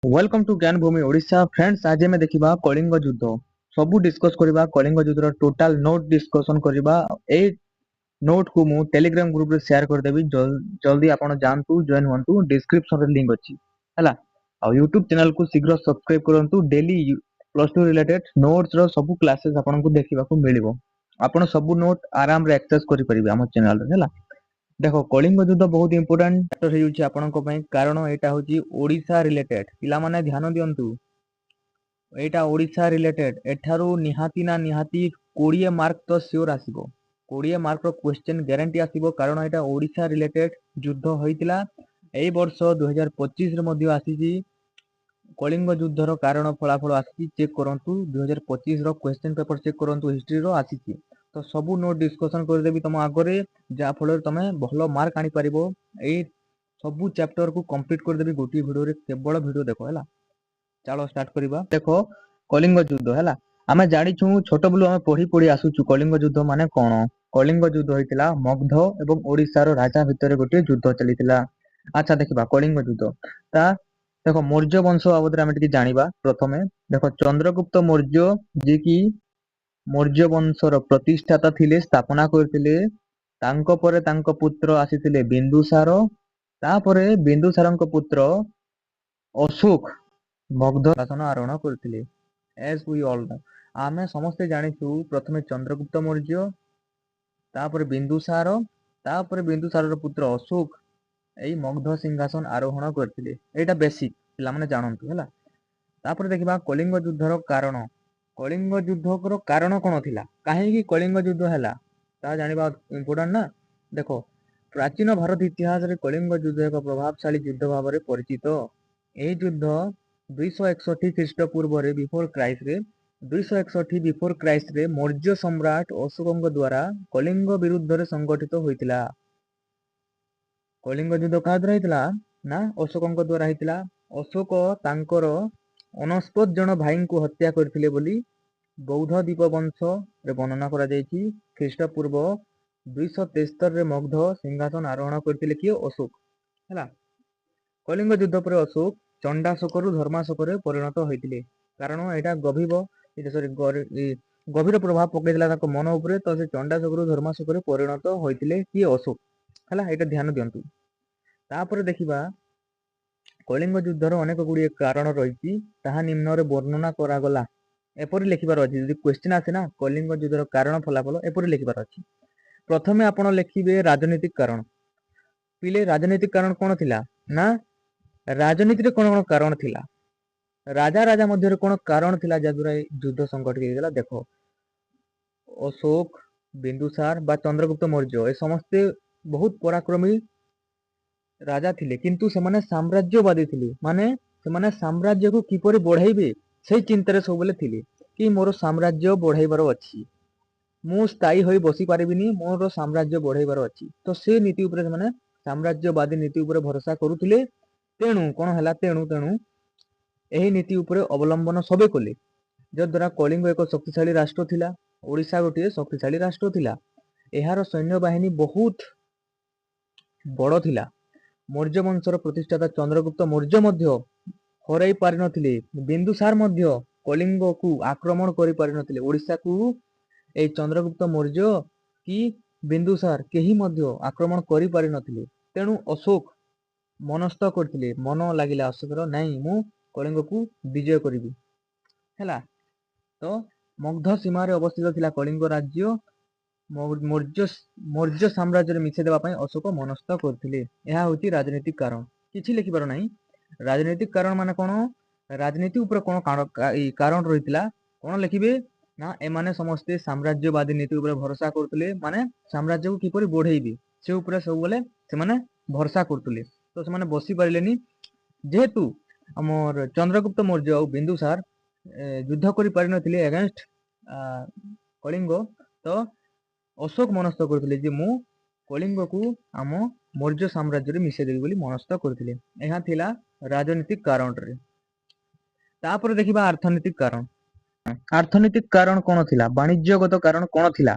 Welcome to ज्ञान भूमि Odisha friends. आज हमें देखिबा कलिंग युद्ध सबू डिस्कस करबा। कलिंग युद्ध टोटल नोट डिस्कशन करबा। ए नोट को मु टेलीग्राम ग्रुप रे शेयर कर देबी। जल्दी आपण जानतु जॉइन होंतु। डिस्क्रिप्शन रे लिंक अछि हला। और YouTube चैनल को शीघ्र सब्सक्राइब करंतु। डेली प्लस 2 रिलेटेड नोट्स रो सबू क्लासेस आपण को देखिबा को मिलिबो। आपण सबू नोट आराम रे एक्सेस करि परिबे हमर चैनल रे हला। देखो कलिंग युद्ध बहुत इंपोर्टेंट चैप्टर हेउछि आपनक पई, कारण एटा होछि ओडिशा रिलेटेड। पिला माने ध्यान दियंतु, एटा ओडिशा रिलेटेड। एठारू निहाती ना निहाती 20 मार्क तो श्योर आसीबो। 20 मार्क रो क्वेश्चन गारंटी आसीबो, कारण एटा ओडिशा रिलेटेड युद्ध होइतिला। एई वर्ष 2025 रे मध्ये आसीछि कलिंग युद्धर कारण फलाफल आसीछि। चेक करंतु 2025 रो क्वेश्चन पेपर चेक करंतु, हिस्ट्री रो आसीछि। तो सबू नोट डिस्कशन कर देबी तम आगरे, जा फल तमे भलो मार्क आनी परिबो। एई सबू चैप्टर को कंप्लीट कर देबी गोटी वीडियो रे। केवल वीडियो देखो हला। चलो स्टार्ट करिबा। देखो कलिंग युद्ध हला। आमे जानि छु छोट बलु आमे पढ़ी पढ़ी आसुछु कलिंग युद्ध माने कोन। कलिंग युद्ध होइतिला मगध एवं ओडिसा रो राजा भितर गोटे युद्ध चलितिला। अच्छा देखिबा कलिंग युद्ध ता देखो मौर्य वंश बाबद आमे टिके जानिबा। प्रथमे देखो चंद्रगुप्त मौर्य जे कि मौर्य वंशर प्रतिष्ठाता थिले, स्थापना करथिले। तांको परे तांको पुत्र आसीथिले बिंदुसार। तापरे बिंदुसारଙ୍କ पुत्र अशोक मगध शासन आरोहण करथिले। एज वी ऑल नो, आमे समस्ते जानिछु प्रथमे चंद्रगुप्त मौर्य, तापरे बिंदुसार, तापरे बिंदुसारर पुत्र अशोक एई मगध सिंहासन आरोहण करथिले। एटा बेसिक पिला माने जानंतु हला। तापरे देखिबा कलिंग युद्धर कारण। कलिंग युद्धर कारण कोन थिला, काहे कि कलिंग युद्ध हला ता जानिबा इंपोर्टेंट ना। देखो प्राचीन भारत इतिहास रे कलिंग युद्ध एक प्रभावशाली युद्ध भाव रे परिचित। एई युद्ध 261 ख्रीष्टपूर्व रे बिफोर क्राइस्ट रे 261 बिफोर क्राइस्ट रे मौर्य सम्राट अशोकଙ୍କ द्वारा कलिंग विरुद्ध रे संगठित होइतिला। कलिंग युद्ध का द्वारा होइतिला ना अशोकଙ୍କ द्वारा होइतिला। अशोक तांकर 49 जन भाई को हत्या करथिले बोली बौद्ध दीप वंश रे वर्णना करा जायछि। ख्रीष्टपूर्व 273 रे मगध सिंहासन आरोहण करथिले कि अशोक हला। कलिंग युद्ध पर अशोक चंडाशोकरु धर्माशोकरे परिणत होइतिले, कारण एटा गभीर प्रभाव पकैतिला ताको मन उपरे। तो से चंडाशोकरु धर्माशोकरे परिणत होइतिले कि अशोक हला। एटा ध्यान दियंतु। तापर देखिबा कलिंग युद्धर अनेक गुडी कारण रहिछि, ताहा निम्न रे वर्णना करा गला। एपरि लिखिबार अछि, जदि क्वेश्चन आसे ना कलिंग युद्धर कारण फलाफल एपरि लिखिबार अछि। प्रथमे आपण लिखिबे राजनीतिक कारण। पिले राजनीतिक कारण कोन थिला ना, राजनीति रे कोन कोन कारण थिला, राजा राजा मध्य कोन कारण थिला जदुरा युद्ध संगठित हेला। देखो अशोक, बिंदुसार बा चंद्रगुप्त मौर्य ए समस्ते बहुत पराक्रमी राजा थिले, किंतु से माने साम्राज्यवादी थिले। माने से माने साम्राज्य को किपरि बढ़ाइबे सेही चिंता रे सबले थिले कि मोर साम्राज्य बढ़ाइबार अछि, मु स्थायी होई बसी पारिबिनी, मोर साम्राज्य बढ़ाइबार अछि। तो से नीति उपरे माने साम्राज्यवादी नीति उपरे भरोसा करुथिले। तेणु कोन हला, तेणु एही नीति उपरे अवलंबन सबे कले, जद्वारा कलिंग एक शक्तिशाली राष्ट्र थिला। ओडिशा गोटे शक्तिशाली राष्ट्र थिला। एहार सैन्य बाहिनी बहुत बड़ थिला। मौर्य वंशर प्रतिष्ठाता चंद्रगुप्त मौर्य मध्य हराई पारि नथिले। बिंदुसार मध्य कलिंग को आक्रमण करि पारि नथिले। ओडिशा को ए चंद्रगुप्त मौर्य कि बिंदुसार केही मध्य आक्रमण करि पारि नथिले। तेणु अशोक मनस्थ करथिले, मन लागिला अशोकर नाही मु कलिंग को विजय करिबी हैला। तो मगध सीमा रे अवस्थित थिला कलिंग राज्य। मौर्य साम्राज्य रे मिसे देबा पई अशोक मनस्थ करथिले। एहा होती राजनीतिक कारण। किछि लिखिबार नाही। राजनीतिक कारण माने कोन, राजनीति ऊपर कोन कारण रहितला कोन लिखिबे ना। एमाने समस्ते साम्राज्यवादी नीति ऊपर भरोसा करथिले, माने साम्राज्य को किपरि बढ़ाइबे से ऊपर सब बोले से माने भरोसा करथिले। तो से माने बसी पारिलेनी, जेहेतु हमर चंद्रगुप्त मौर्य और बिंदुसार युद्ध करि पारि नथिले अगेंस्ट कलिंग। तो अशोक मनस्थ करथिले जे मु कलिंग को आम मौर्य साम्राज्य रे मिसे देबी बोली मनस्थ करथिले। एहा थिला राजनीतिक कारण रे। तापर देखिबा अर्थनीतिक कारण। अर्थनीतिक कारण कोन थिला, वाणिज्यगत कारण कोन थिला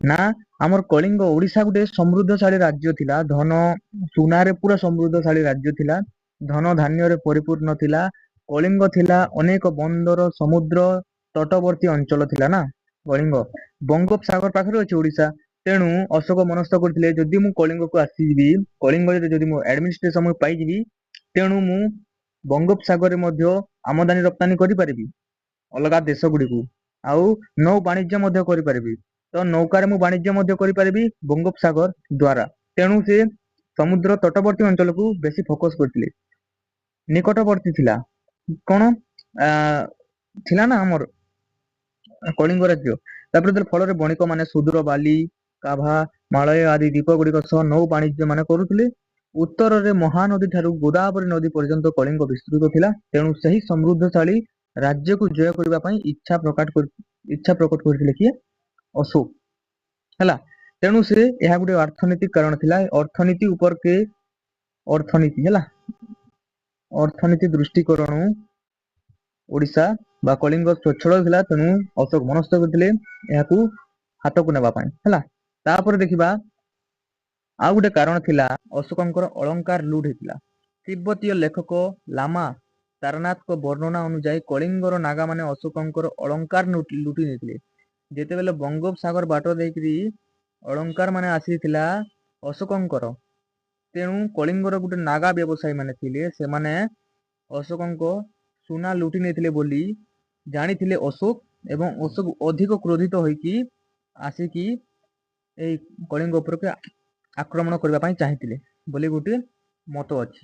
ना। हमर कलिंग ओडिशा गुटे समृद्धशाली राज्य थिला। धन सुना रे पूरा समृद्धशाली राज्य थिला। धन धान्य रे परिपूर्ण थिला। କଳିଙ୍ଗ ଥିଲା ଅନେକ ବନ୍ଦର ସମୁଦ୍ର ତଟବର୍ତ୍ତୀ ଅଞ୍ଚଳ ଥିଲା ନା କଳିଙ୍ଗ ବଙ୍ଗୋପସାଗର ପାଖରେ ଅଛି ଓଡ଼ିଶା। ତେଣୁ ଅଶୋକ ମନସ୍ଥ କରିଥିଲେ ଯଦି ମୁଁ କଳିଙ୍ଗକୁ ଆସିଯିବି କଳିଙ୍ଗରେ ଯଦି ମୁଁ ଆଡମିନିଷ୍ଟ୍ରେସନ ପାଇଯିବି ତେଣୁ ମୁଁ ବଙ୍ଗୋପସାଗରରେ ମଧ୍ୟ ଆମଦାନୀ ରପ୍ତାନି କରିପାରିବି ଅଲଗା ଦେଶ ଗୁଡ଼ିକୁ ଆଉ ନୌ ବାଣିଜ୍ୟ ମଧ୍ୟ କରିପାରିବି। ତ ନୌକାରେ ମୁଁ ବାଣିଜ୍ୟ ମଧ୍ୟ କରିପାରିବି ବଙ୍ଗୋପସାଗର ଦ୍ଵାରା। ତେଣୁ ସେ ସମୁଦ୍ର ତଟବର୍ତ୍ତୀ ଅଞ୍ଚଳକୁ ବେଶୀ ଫୋକସ କରିଥିଲେ। ନିକଟବର୍ତ୍ତୀ ଥିଲା କଣ ଥିଲା ନା ଆମର କଳିଙ୍ଗ ରାଜ୍ୟ। ତାପରେ ଫଳରେ ବଣିକ ମାନେ ସୁଦୂର ବାଲି କାଭା ମାଳୟ ଆଦି ଦ୍ୱୀପ ଗୁଡିକ ସହ ନୌ ବାଣିଜ୍ୟ ମାନେ କରୁଥିଲେ। ଉତ୍ତରରେ ମହାନଦୀ ଠାରୁ ଗୋଦାବରୀ ନଦୀ ପର୍ଯ୍ୟନ୍ତ କଳିଙ୍ଗ ବିସ୍ତୃତ ଥିଲା। ତେଣୁ ସେହି ସମୃଦ୍ଧଶାଳୀ ରାଜ୍ୟକୁ ଜୟ କରିବା ପାଇଁ ଇଚ୍ଛା ପ୍ରକଟ କରିଥିଲେ କିଏ ଅଶୋକ ହେଲା। ତେଣୁ ସେ ଏହା ଗୋଟେ ଅର୍ଥନୈତିକ କାରଣ ଥିଲା। ଅର୍ଥନୀତି ଉପରକେ ଅର୍ଥନୀତି ହେଲା ଅର୍ଥନୀତି ଦୃଷ୍ଟିକୋଣ ଓଡ଼ିଶା ବା କଳିଙ୍ଗ ସ୍ୱଚ୍ଛଳ ଥିଲା। ତେଣୁ ଅଶୋକ ମନସ୍ଥ କରିଥିଲେ ଏହାକୁ ହାତକୁ ନେବା ପାଇଁ ହେଲା। ତାପରେ ଦେଖିବା ଆଉ ଗୋଟେ କାରଣ ଥିଲା ଅଶୋକଙ୍କର ଅଳଙ୍କାର ଲୁଟ ହେଇଥିଲା। ତିବ୍ବତୀୟ ଲେଖକ ଲାମା ତାରନାଥଙ୍କ ବର୍ଣ୍ଣନା ଅନୁଯାୟୀ କଳିଙ୍ଗର ନାଗାମାନେ ଅଶୋକଙ୍କର ଅଳଙ୍କାର ଲୁଟି ନେଇଥିଲେ। ଯେତେବେଳେ ବଙ୍ଗୋପସାଗର ବାଟ ଦେଇକରି ଅଳଙ୍କାର ମାନେ ଆସିଥିଲା ଅଶୋକଙ୍କର ତେଣୁ କଳିଙ୍ଗର ଗୋଟେ ନାଗା ବ୍ୟବସାୟୀ ମାନେ ଥିଲେ ସେମାନେ ଅଶୋକଙ୍କ ସୁନା ଲୁଟି ନେଇଥିଲେ ବୋଲି ଜାଣିଥିଲେ ଅଶୋକ ଏବଂ ଅଶୋକ ଅଧିକ କ୍ରୋଧିତ ହୋଇକି ଆସିକି ଏଇ କଳିଙ୍ଗ ଉପରକୁ ଆକ୍ରମଣ କରିବା ପାଇଁ ଚାହିଁଥିଲେ ବୋଲି ଗୋଟେ ମତ ଅଛି।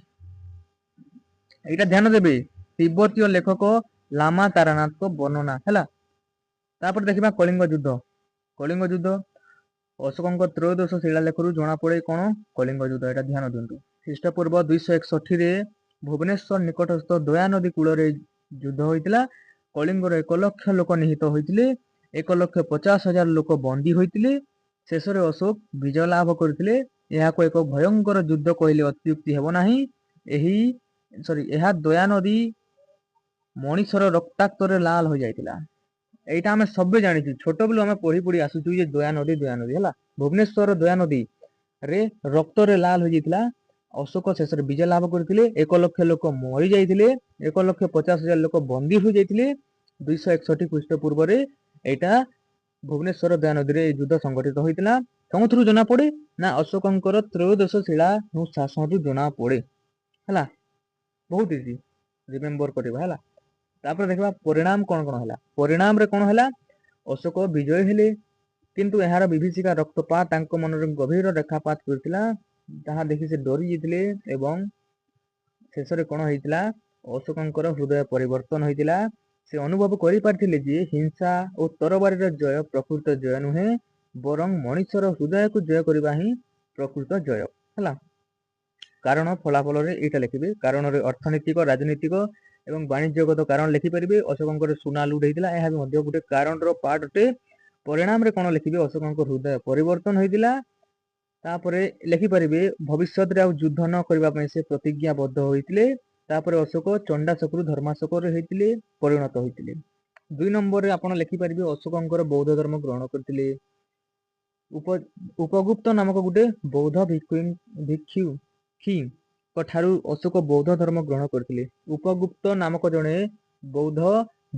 ଏଇଟା ଧ୍ୟାନ ଦେବେ ତିବ୍ବତୀୟ ଲେଖକ ଲାମା ତାରାନାଥଙ୍କ ବର୍ଣ୍ଣନା ହେଲା। ତାପରେ ଦେଖିବା କଳିଙ୍ଗ ଯୁଦ୍ଧ। କଳିଙ୍ଗ ଯୁଦ୍ଧ ଅଶୋକଙ୍କ ତ୍ରୟୋଦଶ ଶିଳାଲେଖରୁ ଜଣାପଡେ କଣ କଳିଙ୍ଗ ଯୁଦ୍ଧ। ଏଇଟା ଧ୍ୟାନ ଦିଅନ୍ତୁ। ଖ୍ରୀଷ୍ଟପୂର୍ବ 261ରେ ଭୁବନେଶ୍ୱର ନିକଟସ୍ଥ ଦୟାନଦୀ କୂଳରେ ଯୁଦ୍ଧ ହୋଇଥିଲା। କଳିଙ୍ଗର 1 ଲକ୍ଷ ଲୋକ ନିହତ ହୋଇଥିଲେ। 1,50,000 ଲୋକ ବନ୍ଦୀ ହୋଇଥିଲେ। ଶେଷରେ ଅଶୋକ ବିଜୟ ଲାଭ କରିଥିଲେ। ଏହାକୁ ଏକ ଭୟଙ୍କର ଯୁଦ୍ଧ କହିଲେ ଅତ୍ୟୁକ୍ତି ହେବ ନାହିଁ। ଏହା ଦୟାନଦୀ ମଣିଷର ରକ୍ତାକ୍ତରେ ଲାଲ ହୋଇଯାଇଥିଲା। ଏଇଟା ଆମେ ସବୁ ଜାଣିଛୁ ଛୋଟ ବେଳୁ ଆମେ ପଢି ଆସୁଛୁ ଯେ ଦୟାନଦୀ ହେଲା। ଭୁବନେଶ୍ୱର ଦୟାନଦୀ ରେ ରକ୍ତରେ ଲାଲ ହୋଇଯାଇଥିଲା। ଅଶୋକ ଶେଷରେ ବିଜୟ ଲାଭ କରିଥିଲେ। 1 ଲକ୍ଷ ଲୋକ ମରି ଯାଇଥିଲେ। 1,50,000 ଲୋକ ବନ୍ଦୀ ହୋଇଯାଇଥିଲେ। 261 ଖ୍ରୀଷ୍ଟପୂର୍ବରେ ଏଇଟା ଭୁବନେଶ୍ୱର ଦୟାନଦୀରେ ଏହି ଯୁଦ୍ଧ ସଂଗଠିତ ହୋଇଥିଲା। କେଉଁଥିରୁ ଜଣା ପଡେ ନା ଅଶୋକଙ୍କର ତ୍ରୟୋଦଶ ଶିଳାନୁଶାସନରୁ ଜଣା ପଡେ ହେଲା। ବହୁତ ଇଜି ରିମେମ୍ବର କରିବା ହେଲା। ତାପରେ ଦେଖିବା ପରିଣାମ କଣ କଣ ହେଲା। ପରିଣାମରେ କଣ ହେଲା ଅଶୋକ ବିଜୟ ହେଲେ କିନ୍ତୁ ଏହାର ବିଭୀଷିକା ରକ୍ତପାତ ତାଙ୍କ ମନରେ ଗଭୀର ରେଖାପାତ କରିଥିଲା। ତାହା ଦେଖି ସେ ଡରି ଯାଇଥିଲେ ଏବଂ ଶେଷରେ କଣ ହେଇଥିଲା ଅଶୋକଙ୍କର ହୃଦୟ ପରିବର୍ତ୍ତନ ହୋଇଥିଲା। ସେ ଅନୁଭବ କରିପାରିଥିଲେ ଯେ ହିଂସା ଓ ତରବାରୀର ଜୟ ପ୍ରକୃତ ଜୟ ନୁହେଁ ବରଂ ମଣିଷର ହୃଦୟକୁ ଜୟ କରିବା ହିଁ ପ୍ରକୃତ ଜୟ ହେଲା। କାରଣ ଫଳାଫଳରେ ଏଇଟା ଲେଖିବେ। କାରଣରେ ଅର୍ଥନୈତିକ ରାଜନୈତିକ ଏବଂ ବାଣିଜ୍ୟଗତ କାରଣ ଲେଖିପାରିବେ। ଅଶୋକଙ୍କର ସୁନା ଲୁଟ ହେଇଥିଲା ଏହା ବି ମଧ୍ୟ ଗୋଟେ କାରଣର ପାର୍ଟ ଅଟେ। ପରିଣାମରେ କଣ ଲେଖିବେ ଅଶୋକଙ୍କ ହୃଦୟ ପରିବର୍ତ୍ତନ ହୋଇଥିଲା। ତାପରେ ଲେଖିପାରିବେ ଭବିଷ୍ୟତରେ ଆଉ ଯୁଦ୍ଧ ନ କରିବା ପାଇଁ ସେ ପ୍ରତିଜ୍ଞାବଦ୍ଧ ହୋଇଥିଲେ। ତାପରେ ଅଶୋକ ଚଣ୍ଡାଶୋକରୁ ଧର୍ମାଶୋକରେ ହେଇଥିଲେ ପରିଣତ ହୋଇଥିଲେ। 2 ନମ୍ବରରେ ଆପଣ ଲେଖିପାରିବେ ଅଶୋକଙ୍କର ବୌଦ୍ଧ ଧର୍ମ ଗ୍ରହଣ କରିଥିଲେ। ଉପଗୁପ୍ତ ନାମକ ଗୋଟେ ବୌଦ୍ଧ ଭିକ୍ଷୁଙ୍କ ଠାରୁ ଅଶୋକ ବୌଦ୍ଧ ଧର୍ମ ଗ୍ରହଣ କରିଥିଲେ। ଉପଗୁପ୍ତ ନାମକ ଜଣେ ବୌଦ୍ଧ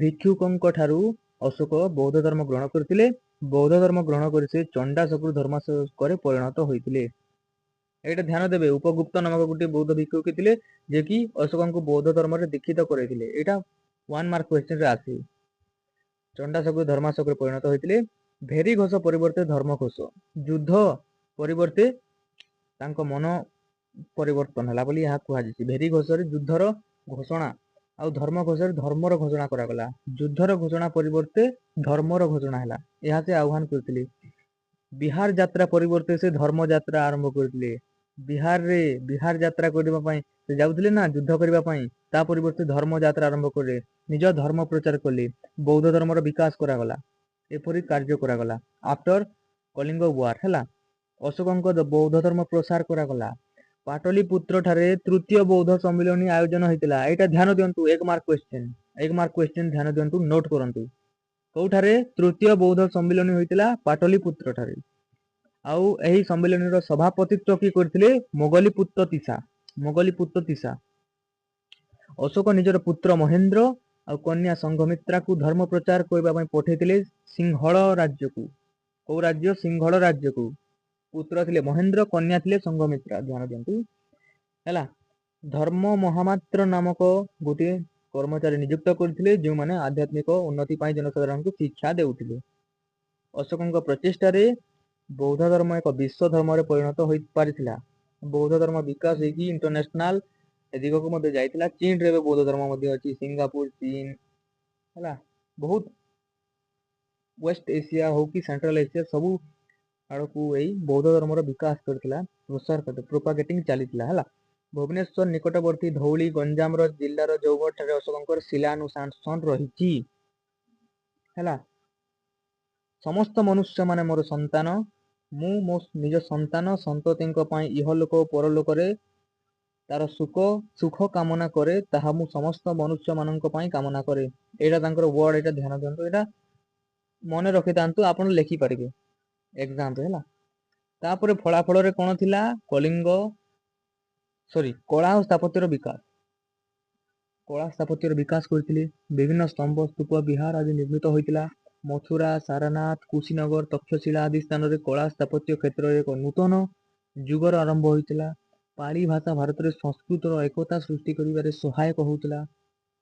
ଭିକ୍ଷୁକଙ୍କ ଠାରୁ ଅଶୋକ ବୌଦ୍ଧ ଧର୍ମ ଗ୍ରହଣ କରିଥିଲେ। ବୌଦ୍ଧ ଧର୍ମ ଗ୍ରହଣ କରି ସେ ଚଣ୍ଡାଶୋକରୁ ଧର୍ମାଶୋକରେ ପରିଣତ ହୋଇଥିଲେ। ଏଇଟା ଧ୍ୟାନ ଦେବେ ଉପଗୁପ୍ତ ନାମକ ଗୋଟେ ବୌଦ୍ଧ ଭିକ୍ଷୁକ ଥିଲେ ଯେ କି ଅଶୋକଙ୍କୁ ବୌଦ୍ଧ ଧର୍ମରେ ଦୀକ୍ଷିତ କରାଇଥିଲେ। ଏଇଟା 1 ମାର୍କ କ୍ୱେଶ୍ଚନରେ ଆସେ। ଚଣ୍ଡାଶୋକରୁ ଧର୍ମାଶୋକରେ ପରିଣତ ହୋଇଥିଲେ। ଭେରୀ ଘୋଷ ପରିବର୍ତ୍ତେ ଧର୍ମ ଘୋଷ ଯୁଦ୍ଧ ପରିବର୍ତ୍ତେ ତାଙ୍କ ମନ ପରିବର୍ତ୍ତନ ହେଲା ବୋଲି ଏହା କୁହାଯାଇଛି। ଭେରୀ ଘୋଷରେ ଯୁଦ୍ଧର ଘୋଷଣା ଆଉ ଧର୍ମ ଘୋଷରେ ଧର୍ମର ଘୋଷଣା କରାଗଲା। ଯୁଦ୍ଧର ଘୋଷଣା ପରିବର୍ତ୍ତେ ଧର୍ମର ଘୋଷଣା ହେଲା। ଏହା ସେ ଆହ୍ୱାନ କରିଥିଲେ। ବିହାର ଯାତ୍ରା ପରିବର୍ତ୍ତେ ସେ ଧର୍ମ ଯାତ୍ରା ଆରମ୍ଭ କରିଥିଲେ। ବିହାର ଯାତ୍ରା କରିବା ପାଇଁ ସେ ଯାଉଥିଲେ ନା ଯୁଦ୍ଧ କରିବା ପାଇଁ ତା ପରିବର୍ତ୍ତେ ଧର୍ମ ଯାତ୍ରା ଆରମ୍ଭ କଲେ। ନିଜ ଧର୍ମ ପ୍ରଚାର କଲେ। ବୌଦ୍ଧ ଧର୍ମର ବିକାଶ କରାଗଲା। ଏପରି କାର୍ଯ୍ୟ କରାଗଲା। ଆଫ୍ଟର କଳିଙ୍ଗ ୱାର ହେଲା ଅଶୋକଙ୍କ ବୌଦ୍ଧ ଧର୍ମ ପ୍ରସାର କରାଗଲା। ପାଟଳିପୁତ୍ର ଠାରେ ତୃତୀୟ ବୌଦ୍ଧ ସମ୍ମିଳନୀ ଆୟୋଜନ ହୋଇଥିଲା। ଏଇଟା ଧ୍ୟାନ ଦିଅନ୍ତୁ 1 ମାର୍କ କ୍ୱେଶ୍ଚନ ଧ୍ୟାନ ଦିଅନ୍ତୁ ନୋଟ କରନ୍ତୁ। କୋଉଠାରେ ତୃତୀୟ ବୌଦ୍ଧ ସମ୍ମିଳନୀ ହୋଇଥିଲା ପାଟଳିପୁତ୍ର ଠାରେ। ଆଉ ଏହି ସମ୍ମିଳନୀର ସଭାପତିତ୍ୱ କିଏ କରିଥିଲେ ମୋଗଲିପୁତ୍ର ତିସା। ଅଶୋକ ନିଜର ପୁତ୍ର ମହେନ୍ଦ୍ର ଆଉ କନ୍ୟା ସଂଘମିତ୍ରାକୁ ଧର୍ମ ପ୍ରଚାର କରିବା ପାଇଁ ପଠେଇଥିଲେ ସିଂହଳ ରାଜ୍ୟକୁ। କୋଉ ରାଜ୍ୟ? ସିଂହଳ ରାଜ୍ୟକୁ। ପୁତ୍ର ଥିଲେ ମହେନ୍ଦ୍ର, କନ୍ୟା ଥିଲେ ସଂଘମିତ୍ରା। ଧ୍ୟାନ ଦିଅନ୍ତୁ ହେଲା। ଧର୍ମ ମହାମାତ୍ର ନାମକ ଗୋଟିଏ କର୍ମଚାରୀ ନିଯୁକ୍ତ କରିଥିଲେ ଯେଉଁମାନେ ଆଧ୍ୟାତ୍ମିକ ଉନ୍ନତି ପାଇଁ ଜନସାଧାରଣଙ୍କୁ ଶିକ୍ଷା ଦେଉଥିଲେ। ଅଶୋକଙ୍କ ପ୍ରଚେଷ୍ଟାରେ ବୌଦ୍ଧ ଧର୍ମ ଏକ ବିଶ୍ୱ ଧର୍ମରେ ପରିଣତ ହୋଇପାରିଥିଲା। ବୌଦ୍ଧ ଧର୍ମ ବିକାଶ ହେଇକି ଇଣ୍ଟରନ୍ୟାସନାଲ ଦିଗକୁ ମଧ୍ୟ ଯାଇଥିଲା। ଚୀନରେ ଏବେ ବୌଦ୍ଧ ଧର୍ମ ମଧ୍ୟ ଅଛି, ସିଙ୍ଗାପୁର, ଚୀନ ହେଲା। ବହୁତ ୱେଷ୍ଟ ଏସିଆ ହଉ କି ସେଣ୍ଟ୍ରାଲ ଏସିଆ ସବୁ ଆଡ଼କୁ ଏଇ ବୌଦ୍ଧ ଧର୍ମର ବିକାଶ କରିଥିଲା, ପ୍ରସାର ପ୍ରୋପାଗେଟିଂ ଚାଲିଥିଲା ହେଲା। ଭୁବନେଶ୍ୱର ନିକଟବର୍ତ୍ତୀ ଧଉଳି ଗଞ୍ଜାମର ଜିଲ୍ଲାର ଜୌଗଡ଼ ଠାରେ ଅଶୋକଙ୍କର ଶିଳାନୁଶାସନ ରହିଛି ହେଲା। ସମସ୍ତ ମନୁଷ୍ୟମାନେ ମୋର ସନ୍ତାନ, ମୁଁ ମୋ ନିଜ ସନ୍ତାନ ସନ୍ତତିଙ୍କ ପାଇଁ ଇହଲୋକ ଓ ପରଲୋକରେ ତାର ସୁଖ କାମନା କରେ, ତାହା ମୁଁ ସମସ୍ତ ମନୁଷ୍ୟମାନଙ୍କ ପାଇଁ କାମନା କରେ। ଏଇଟା ତାଙ୍କର ୱାର୍ଡ, ଏଇଟା ଧ୍ୟାନ ଦିଅନ୍ତୁ, ଏଇଟା ମନେ ରଖିଥାନ୍ତୁ, ଆପଣ ଲେଖିପାରିବେ ଏକ୍ଜାମରେ ହେଲା। ତାପରେ ଫଳାଫଳରେ କଣ ଥିଲା? କଳା ଓ ସ୍ଥାପତ୍ୟର ବିକାଶ। କଳା ସ୍ଥାପତ୍ୟର ବିକାଶ କରିଥିଲେ। ବିଭିନ୍ନ ସ୍ତମ୍ଭ, ସ୍ତୂପ, ବିହାର ଆଦି ନିର୍ମିତ ହୋଇଥିଲା। ମଥୁରା, ସାରନାଥ, କୁଶୀନଗର, ତକ୍ଷଶିଳା ଆଦି ସ୍ଥାନରେ କଳା ସ୍ଥାପତ୍ୟ କ୍ଷେତ୍ରରେ ଏକ ନୂତନ ଯୁଗର ଆରମ୍ଭ ହୋଇଥିଲା। ପାଳି ଭାଷା ଭାରତରେ ସଂସ୍କୃତର ଏକତା ସୃଷ୍ଟି କରିବାରେ ସହାୟକ ହେଉଥିଲା।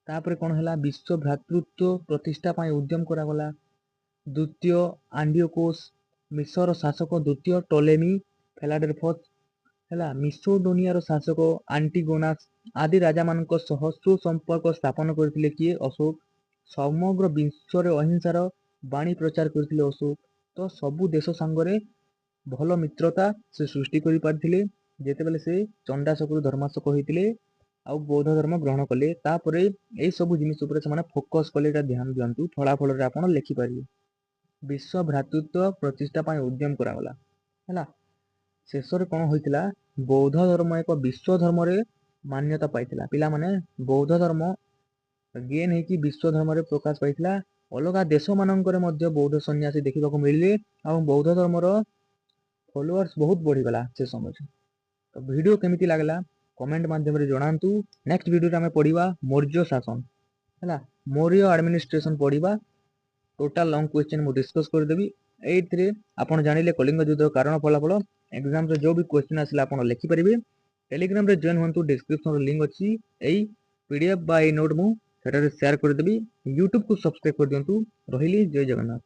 ତାପରେ କଣ ହେଲା? ବିଶ୍ୱ ଭ୍ରାତୃତ୍ୱ ପ୍ରତିଷ୍ଠା ପାଇଁ ଉଦ୍ୟମ କରାଗଲା। ଦ୍ୱିତୀୟ ଆଣ୍ଡିଓକୋସ୍, ମିଶର ଶାସକ ଦ୍ୱିତୀୟ ଟଲେମି ଫିଲାଡେଲଫସ୍ ହେଲା, ମିସୋଡୋନିଆର ଶାସକ ଆଣ୍ଟିଗୋନାସ୍ ଆଦି ରାଜାମାନଙ୍କ ସହ ସୁସମ୍ପର୍କ ସ୍ଥାପନ କରିଥିଲେ କିଏ? ଅଶୋକ। ସମଗ୍ର ବିଶ୍ୱରେ ଅହିଂସାର ବାଣୀ ପ୍ରଚାର କରିଥିଲେ ଅଶୋକ। ତ ସବୁ ଦେଶ ସାଙ୍ଗରେ ଭଲ ମିତ୍ରତା ସେ ସୃଷ୍ଟି କରିପାରିଥିଲେ ଯେତେବେଳେ ସେ ଚଣ୍ଡାଶୋକରୁ ଧର୍ମାଶୋକ ହୋଇଥିଲେ ଆଉ ବୌଦ୍ଧ ଧର୍ମ ଗ୍ରହଣ କଲେ। ତାପରେ ଏଇ ସବୁ ଜିନିଷ ଉପରେ ସେମାନେ ଫୋକସ କଲେ, ଏଇଟା ଧ୍ୟାନ ଦିଅନ୍ତୁ, ଫଳାଫଳରେ ଆପଣ ଲେଖିପାରିବେ। ବିଶ୍ୱ ଭ୍ରାତୃତ୍ୱ ପ୍ରତିଷ୍ଠା ପାଇଁ ଉଦ୍ୟମ କରାଗଲା ହେଲା। ଶେଷରେ କଣ ହୋଇଥିଲା? ବୌଦ୍ଧ ଧର୍ମ ଏକ ବିଶ୍ୱ ଧର୍ମରେ ମାନ୍ୟତା ପାଇଥିଲା। ପିଲାମାନେ, ବୌଦ୍ଧ ଧର୍ମ ଗେନ୍ ହେଇକି ବିଶ୍ୱ ଧର୍ମରେ ପ୍ରକାଶ ପାଇଥିଲା। ଅଲଗା ଦେଶ ମାନଙ୍କରେ ମଧ୍ୟ ବୌଦ୍ଧ ସନ୍ନ୍ୟାସୀ ଦେଖିବାକୁ ମିଳିଲେ ଆଉ ବୌଦ୍ଧ ଧର୍ମର ଫଲୋଅର୍ସ ବହୁତ ବଢିଗଲା ସେ ସମୟରେ। ତ ଭିଡିଓ କେମିତି ଲାଗିଲା କମେଣ୍ଟ ମାଧ୍ୟମରେ ଜଣାନ୍ତୁ। ନେକ୍ସଟ ଭିଡିଓରେ ଆମେ ପଢିବା ମୌର୍ଯ୍ୟ ଶାସନ ହେଲା, ମୌର୍ଯ୍ୟ ଆଡମିନିଷ୍ଟ୍ରେସନ ପଢିବା। ଟୋଟାଲ ଲଙ୍ଗ କ୍ୱେଶ୍ଚନ ମୁଁ ଡିସ୍କସ କରିଦେବି। ଏଇଥିରେ ଆପଣ ଜାଣିଲେ କଳିଙ୍ଗ ଯୁଦ୍ଧର କାରଣ ଫଳାଫଳ। ଏକ୍ସାମରେ ଯୋଉ ବି କ୍ୱେଶ୍ଚନ ଆସିଲା ଆପଣ ଲେଖିପାରିବେ। ଟେଲିଗ୍ରାମରେ ଜଏନ୍ ହୁଅନ୍ତୁ, ଡିସ୍କ୍ରିପସନରେ ଲିଙ୍କ ଅଛି। ଏଇ ପିଡିଏଫ୍ ବା ଏଇ ନୋଟ୍ ମୁଁ ସେଠାରେ ସେୟାର କରିଦେବି। ୟୁଟ୍ୟୁବକୁ ସବସ୍କ୍ରାଇବ କରିଦିଅନ୍ତୁ। ରହିଲି, ଜୟ ଜଗନ୍ନାଥ।